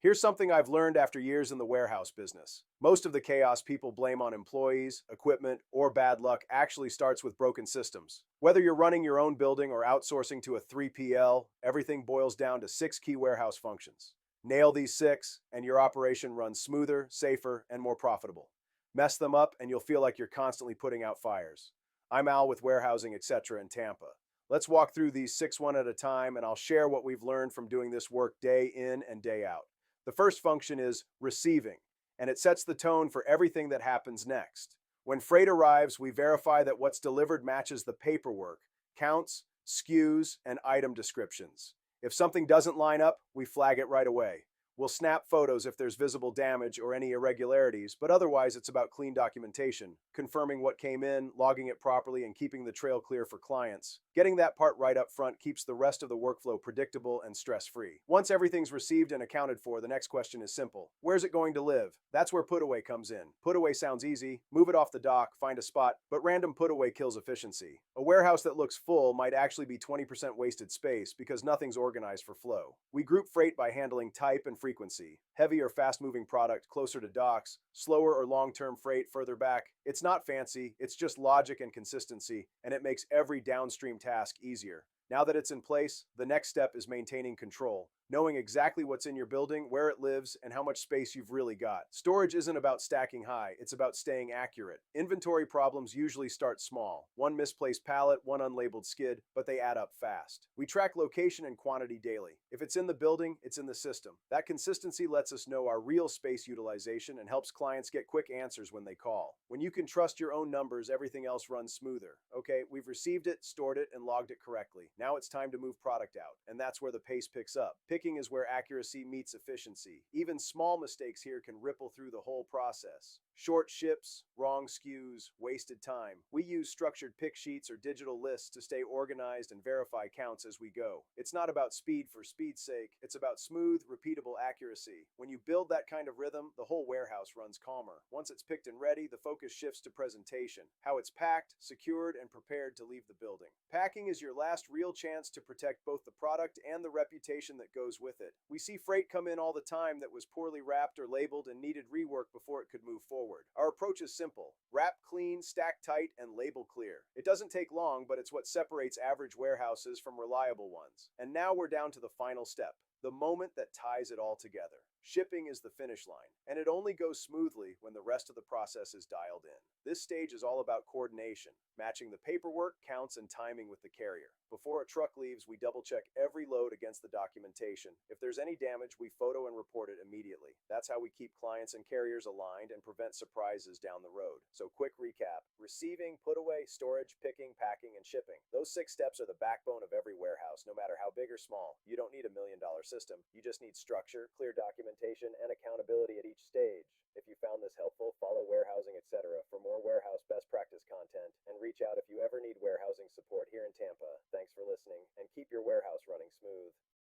Here's something I've learned after years in the warehouse business. Most of the chaos people blame on employees, equipment, or bad luck actually starts with broken systems. Whether you're running your own building or outsourcing to a 3PL, everything boils down to six key warehouse functions. Nail these six, and your operation runs smoother, safer, and more profitable. Mess them up, and you'll feel like you're constantly putting out fires. I'm Al with Warehousing, etc. in Tampa. Let's walk through these six one at a time, and I'll share what we've learned from doing this work day in and day out. The first function is receiving, and it sets the tone for everything that happens next. When freight arrives, we verify that what's delivered matches the paperwork, counts, SKUs, and item descriptions. If something doesn't line up, we flag it right away. We'll snap photos if there's visible damage or any irregularities, but otherwise it's about clean documentation, confirming what came in, logging it properly, and keeping the trail clear for clients. Getting that part right up front keeps the rest of the workflow predictable and stress-free. Once everything's received and accounted for, the next question is simple. Where's it going to live? That's where Putaway comes in. Putaway sounds easy. Move it off the dock, find a spot, but random Putaway kills efficiency. A warehouse that looks full might actually be 20% wasted space because nothing's organized for flow. We group freight by handling type and frequency. Heavy or fast-moving product closer to docks, slower or long-term freight further back. It's not fancy, it's just logic and consistency, and it makes every downstream task easier. Now that it's in place, the next step is maintaining control, knowing exactly what's in your building, where it lives, and how much space you've really got. Storage isn't about stacking high, it's about staying accurate. Inventory problems usually start small. One misplaced pallet, one unlabeled skid, but they add up fast. We track location and quantity daily. If it's in the building, it's in the system. That consistency lets us know our real space utilization and helps clients get quick answers when they call. When you can trust your own numbers, everything else runs smoother. Okay, we've received it, stored it, and logged it correctly. Now it's time to move product out, and that's where the pace picks up. Picking is where accuracy meets efficiency. Even small mistakes here can ripple through the whole process. Short ships, wrong SKUs, wasted time. We use structured pick sheets or digital lists to stay organized and verify counts as we go. It's not about speed for speed's sake, it's about smooth, repeatable accuracy. When you build that kind of rhythm, the whole warehouse runs calmer. Once it's picked and ready, the focus shifts to presentation, how it's packed, secured, and prepared to leave the building. Packing is your last real chance to protect both the product and the reputation that goes with it. We see freight come in all the time that was poorly wrapped or labeled and needed rework before it could move forward. Our approach is simple. Wrap clean, stack tight, and label clear. It doesn't take long, but it's what separates average warehouses from reliable ones. And now we're down to the final step, the moment that ties it all together. Shipping is the finish line, and it only goes smoothly when the rest of the process is dialed in. This stage is all about coordination, matching the paperwork, counts, and timing with the carrier. Before a truck leaves, we double-check every load against the documentation. If there's any damage, we photo and report it immediately. That's how we keep clients and carriers aligned and prevent surprises down the road. So quick recap: receiving, put away, storage, picking, packing, and shipping. Those six steps are the backbone of every warehouse, no matter how big or small. You don't need a $1,000,000 system. You just need structure, clear documentation, and accountability at each stage. If you found this helpful, follow Warehousing, etc. for more warehouse